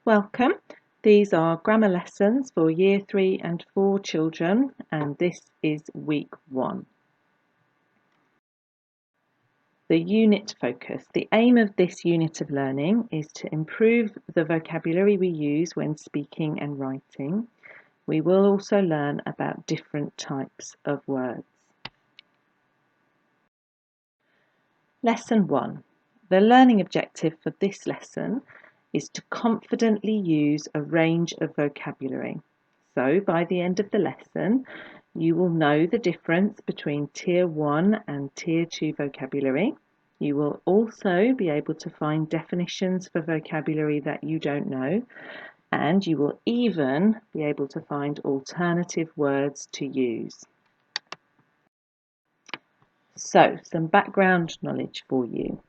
Welcome. These are grammar lessons for Year 3 and 4 children, and this is week 1. The unit focus. The aim of this unit of learning is to improve the vocabulary we use when speaking and writing. We will also learn about different types of words. Lesson 1. The learning objective for this lesson is to confidently use a range of vocabulary. So by the end of the lesson, you will know the difference between Tier 1 and Tier 2 vocabulary. You will also be able to find definitions for vocabulary that you don't know, and you will even be able to find alternative words to use. So, some background knowledge for you.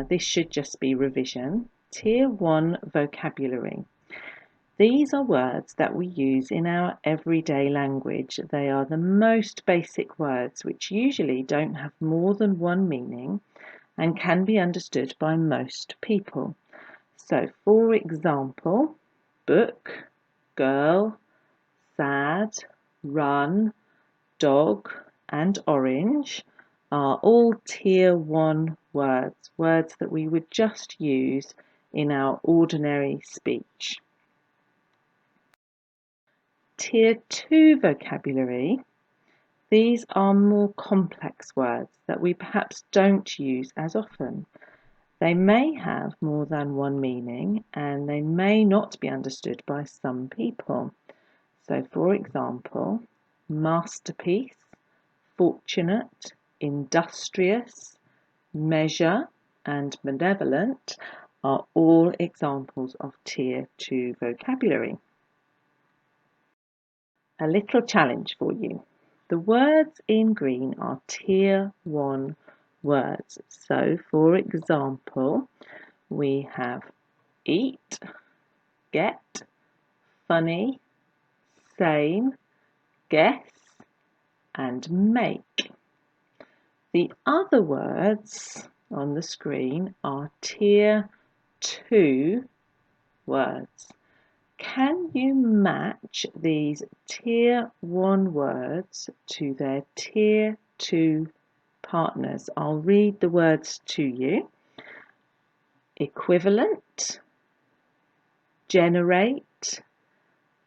This should just be revision. Tier 1 vocabulary. These are words that we use in our everyday language. They are the most basic words which usually don't have more than one meaning and can be understood by most people. So, for example, book, girl, sad, run, dog, and orange are all Tier 1 words, words that we would just use in our ordinary speech. Tier 2 vocabulary, these are more complex words that we perhaps don't use as often. They may have more than one meaning and they may not be understood by some people. So, for example, masterpiece, fortunate, industrious, measure, and benevolent are all examples of Tier 2 vocabulary. A little challenge for you. The words in green are Tier 1 words. So, for example, we have eat, get, funny, same, guess, and make. The other words on the screen are Tier 2 words. Can you match these Tier 1 words to their Tier 2 partners? I'll read the words to you. Equivalent, generate,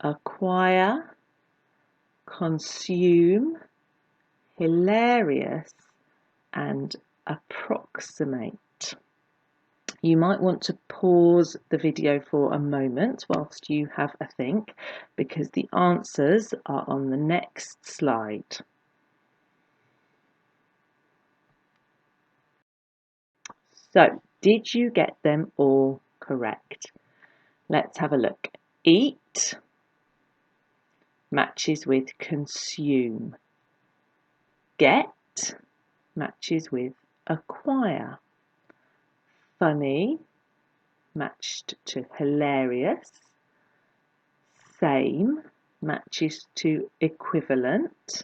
acquire, consume, hilarious, and approximate. You might want to pause the video for a moment whilst you have a think, because the answers are on the next slide. So, did you get them all correct? Let's have a look. Eat matches with consume. Get matches with acquire. Funny matched to hilarious. Same matches to equivalent.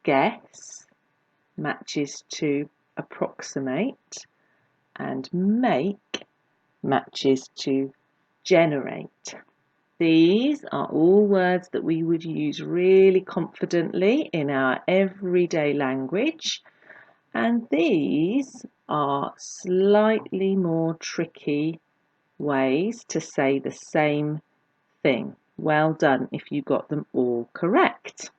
Guess matches to approximate. And make matches to generate. These are all words that we would use really confidently in our everyday language, and these are slightly more tricky ways to say the same thing. Well done if you got them all correct.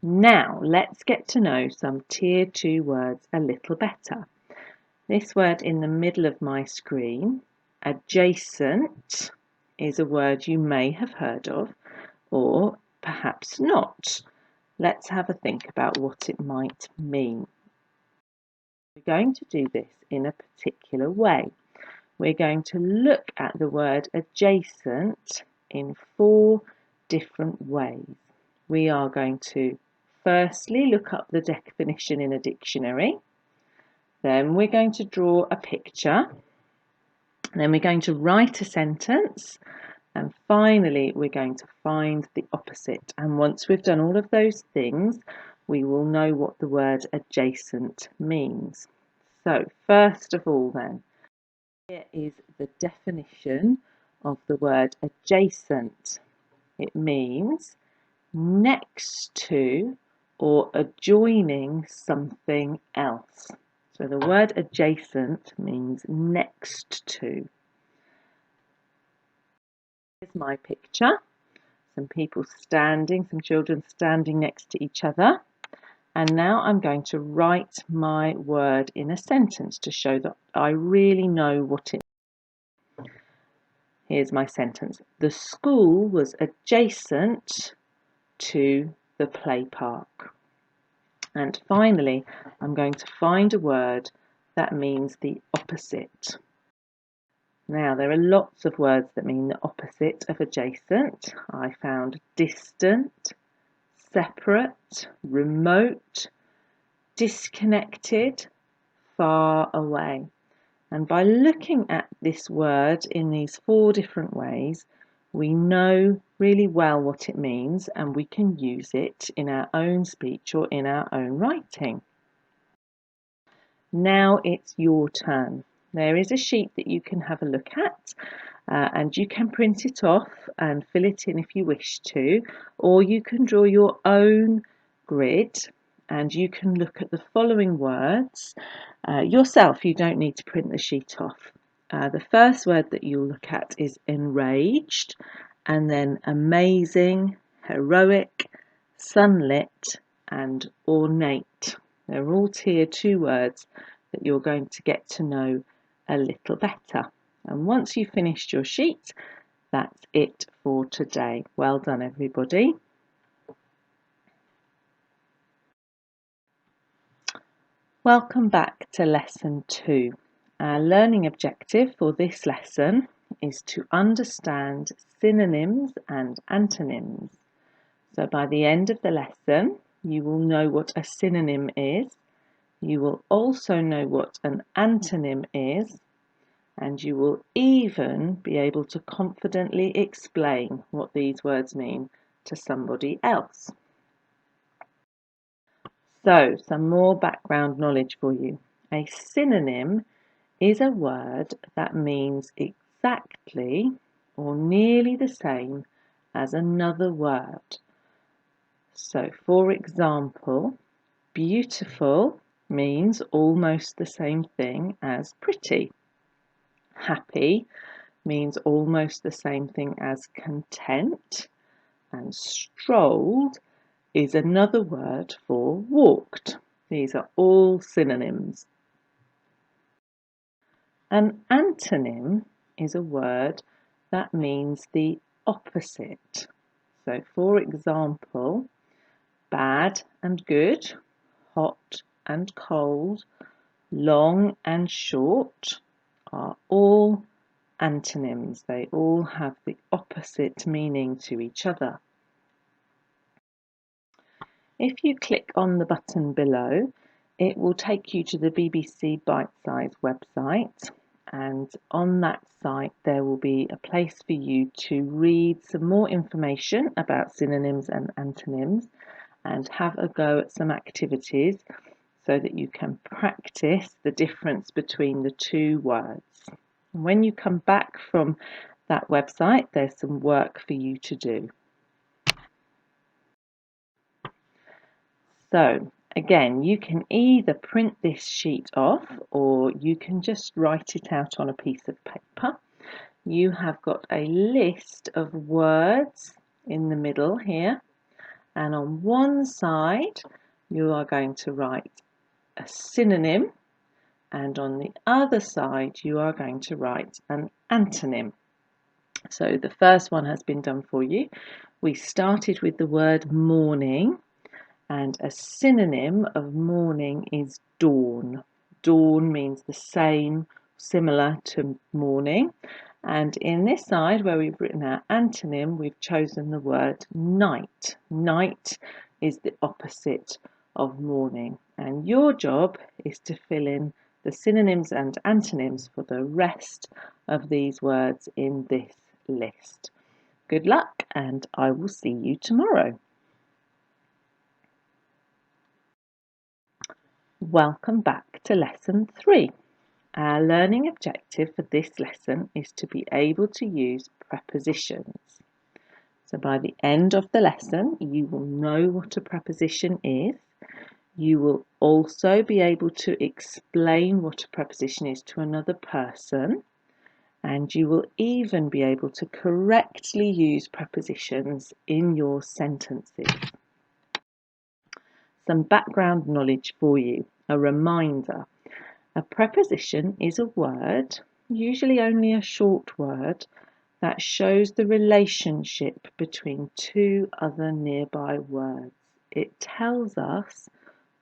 Now let's get to know some Tier 2 words a little better. This word in the middle of my screen, adjacent, is a word you may have heard of, or perhaps not. Let's have a think about what it might mean. We're going to do this in a particular way. We're going to look at the word adjacent in 4 different ways. We are going to firstly look up the definition in a dictionary. Then we're going to draw a picture. Then we're going to write a sentence. And finally, we're going to find the opposite. And once we've done all of those things, we will know what the word adjacent means. So, first of all then, is the definition of the word adjacent. It means next to or adjoining something else. So the word adjacent means next to. Here's my picture. Some people standing, some children standing next to each other. And now I'm going to write my word in a sentence to show that I really know what it means. Here's my sentence. The school was adjacent to the play park. And finally, I'm going to find a word that means the opposite. Now, there are lots of words that mean the opposite of adjacent. I found distant, separate, remote, disconnected, far away. And by looking at this word in these 4 different ways, we know really well what it means and we can use it in our own speech or in our own writing. Now it's your turn. There is a sheet that you can have a look at and you can print it off and fill it in if you wish to, or you can draw your own grid and you can look at the following words yourself. You don't need to print the sheet off. The first word that you'll look at is enraged, and then amazing, heroic, sunlit and ornate. They're all tier 2 words that you're going to get to know a little better. And once you've finished your sheet, that's it for today. Well done, everybody. Welcome back to lesson 2. Our learning objective for this lesson is to understand synonyms and antonyms. So by the end of the lesson, you will know what a synonym is. You will also know what an antonym is, and you will even be able to confidently explain what these words mean to somebody else. So, some more background knowledge for you. A synonym is a word that means exactly or nearly the same as another word. So, for example, beautiful means almost the same thing as pretty. Happy means almost the same thing as content, and strolled is another word for walked. These are all synonyms. An antonym is a word that means the opposite. So, for example, bad and good, hot and cold, long and short are all antonyms. They all have the opposite meaning to each other. If you click on the button below, it will take you to the BBC Bite Size website, and on that site there will be a place for you to read some more information about synonyms and antonyms and have a go at some activities so that you can practice the difference between the 2 words. And when you come back from that website, there's some work for you to do. So again, you can either print this sheet off or you can just write it out on a piece of paper. You have got a list of words in the middle here, and on one side you are going to write a synonym, and on the other side you are going to write an antonym. So the first one has been done for you. We started with the word morning, and a synonym of morning is dawn. Dawn means the same, similar to morning. And in this side where we've written our antonym, we've chosen the word night. Night is the opposite of morning. And your job is to fill in the synonyms and antonyms for the rest of these words in this list. Good luck, and I will see you tomorrow. Welcome back to lesson 3. Our learning objective for this lesson is to be able to use prepositions. So by the end of the lesson, you will know what a preposition is. You will also be able to explain what a preposition is to another person, and you will even be able to correctly use prepositions in your sentences. Some background knowledge for you, a reminder. A preposition is a word, usually only a short word, that shows the relationship between two other nearby words. It tells us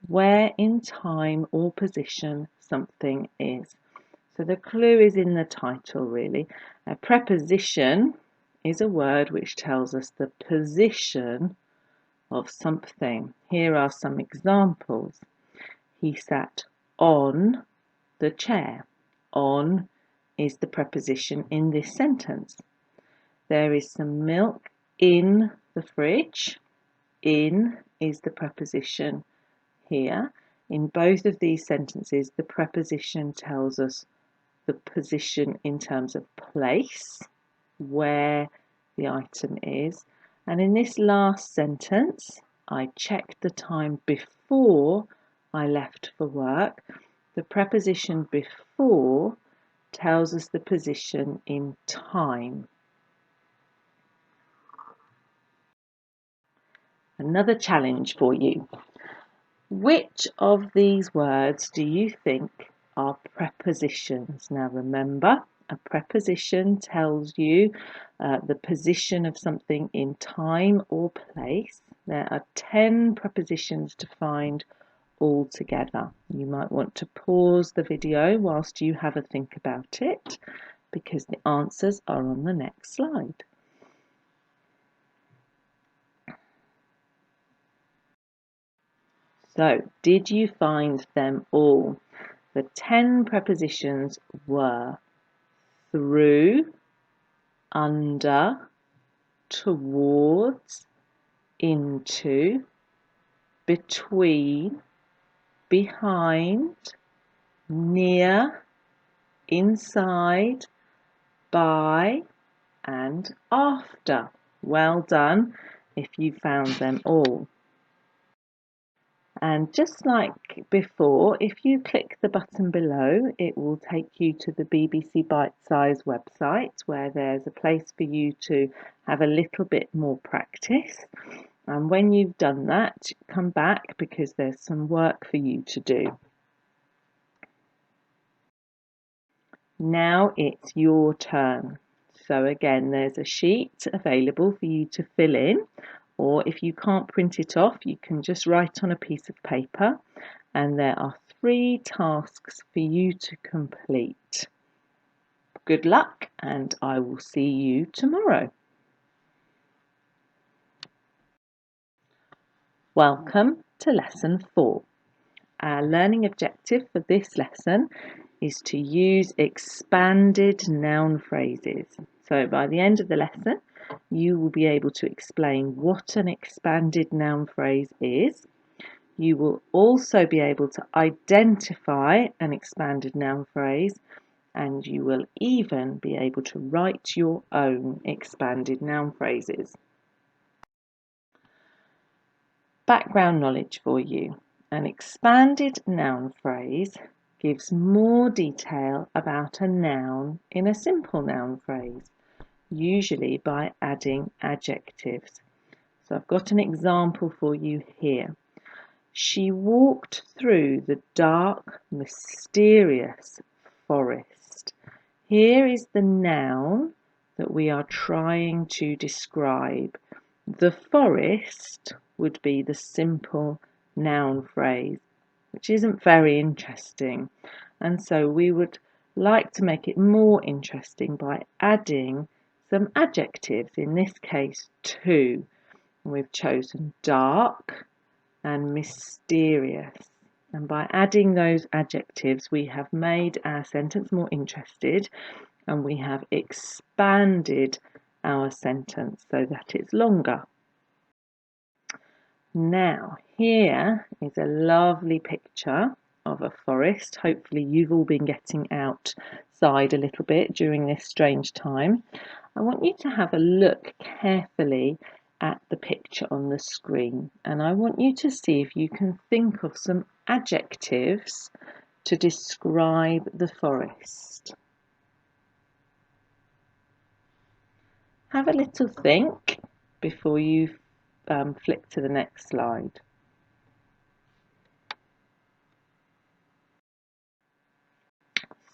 where in time or position something is. So the clue is in the title, really. A preposition is a word which tells us the position of something. Here are some examples. He sat on the chair. On is the preposition in this sentence. There is some milk in the fridge. In is the preposition here. In both of these sentences, the preposition tells us the position in terms of place, where the item is. And in this last sentence, I checked the time before I left for work. The preposition before tells us the position in time. Another challenge for you. Which of these words do you think are prepositions? Now remember, a preposition tells you the position of something in time or place. There are 10 prepositions to find altogether. You might want to pause the video whilst you have a think about it, because the answers are on the next slide. So, did you find them all? The 10 prepositions were through, under, towards, into, between, behind, near, inside, by, and after. Well done if you found them all. And just like before, if you click the button below, it will take you to the BBC Bite Size website, where there's a place for you to have a little bit more practice. And when you've done that, come back, because there's some work for you to do. Now it's your turn. So again, there's a sheet available for you to fill in, or if you can't print it off, you can just write on a piece of paper, and there are 3 tasks for you to complete. Good luck, and I will see you tomorrow. Welcome to lesson 4. Our learning objective for this lesson is to use expanded noun phrases. So by the end of the lesson, you will be able to explain what an expanded noun phrase is. You will also be able to identify an expanded noun phrase, and you will even be able to write your own expanded noun phrases. Background knowledge for you. An expanded noun phrase gives more detail about a noun in a simple noun phrase, usually by adding adjectives. So I've got an example for you here. She walked through the dark, mysterious forest. Here is the noun that we are trying to describe. The forest would be the simple noun phrase, which isn't very interesting. And so we would like to make it more interesting by adding some adjectives, in this case 2. We've chosen dark and mysterious. And by adding those adjectives, we have made our sentence more interested, and we have expanded our sentence so that it's longer. Now, here is a lovely picture of a forest. Hopefully you've all been getting outside a little bit during this strange time. I want you to have a look carefully at the picture on the screen, and I want you to see if you can think of some adjectives to describe the forest. Have a little think before you flick to the next slide.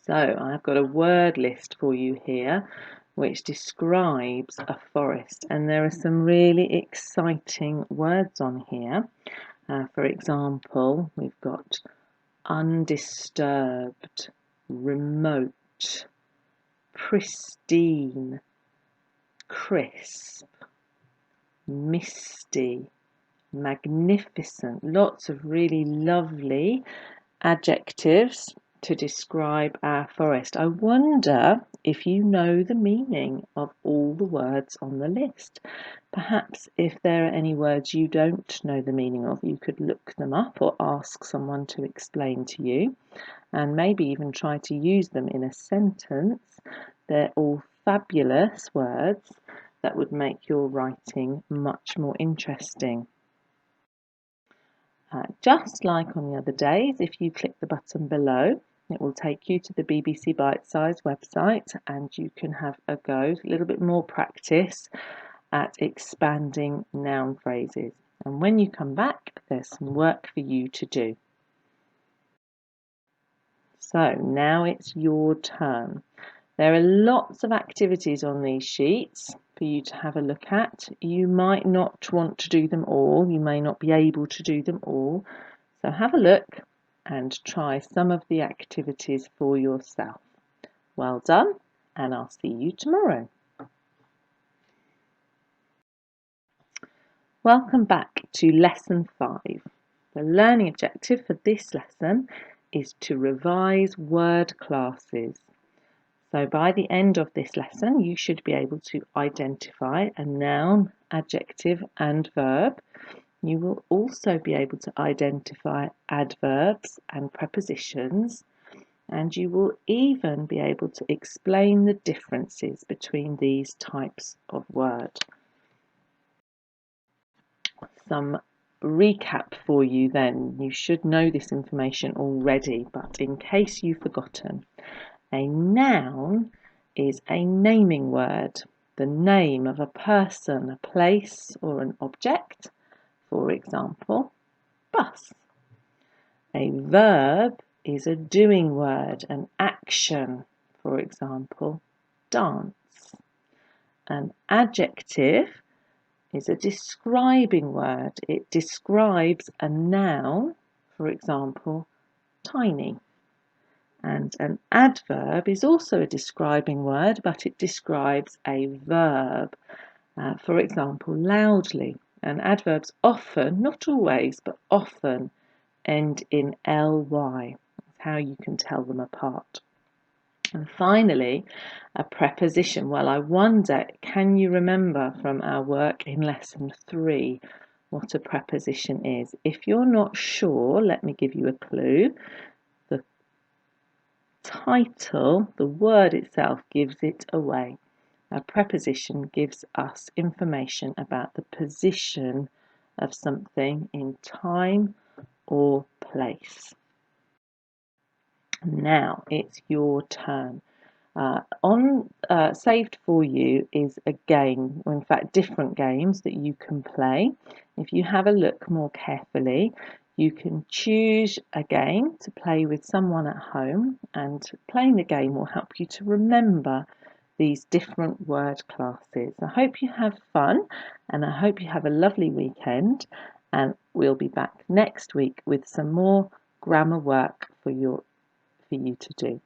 So I've got a word list for you here which describes a forest, and there are some really exciting words on here. For example, we've got undisturbed, remote, pristine, crisp, misty, magnificent. Lots of really lovely adjectives to describe our forest. I wonder if you know the meaning of all the words on the list. Perhaps if there are any words you don't know the meaning of, you could look them up or ask someone to explain to you, and maybe even try to use them in a sentence. They're all fabulous words that would make your writing much more interesting. Just like on the other days, if you click the button below, it will take you to the BBC Bite Size website, and you can have a go, a little bit more practice at expanding noun phrases. And when you come back, there's some work for you to do. So now it's your turn. There are lots of activities on these sheets for you to have a look at. You might not want to do them all. You may not be able to do them all. So have a look and try some of the activities for yourself. Well done, and I'll see you tomorrow. Welcome back to Lesson 5. The learning objective for this lesson is to revise word classes. So by the end of this lesson, you should be able to identify a noun, adjective and verb. You will also be able to identify adverbs and prepositions, and you will even be able to explain the differences between these types of word. Some recap for you then. You should know this information already, but in case you've forgotten, a noun is a naming word, the name of a person, a place or an object. For example, bus. A verb is a doing word, an action. For example, dance. An adjective is a describing word. It describes a noun, for example, tiny. And an adverb is also a describing word, but it describes a verb. For example, loudly. And adverbs often, not always, but often end in ly. That's how you can tell them apart. And finally, a preposition. Well, I wonder, can you remember from our work in lesson 3 what a preposition is? If you're not sure, let me give you a clue. The title, the word itself, gives it away. A preposition gives us information about the position of something in time or place. Now it's your turn. Saved for you is a game, or in fact different games that you can play. If you have a look more carefully, you can choose a game to play with someone at home, and playing the game will help you to remember these different word classes. I hope you have fun, and I hope you have a lovely weekend, and we'll be back next week with some more grammar work for you to do.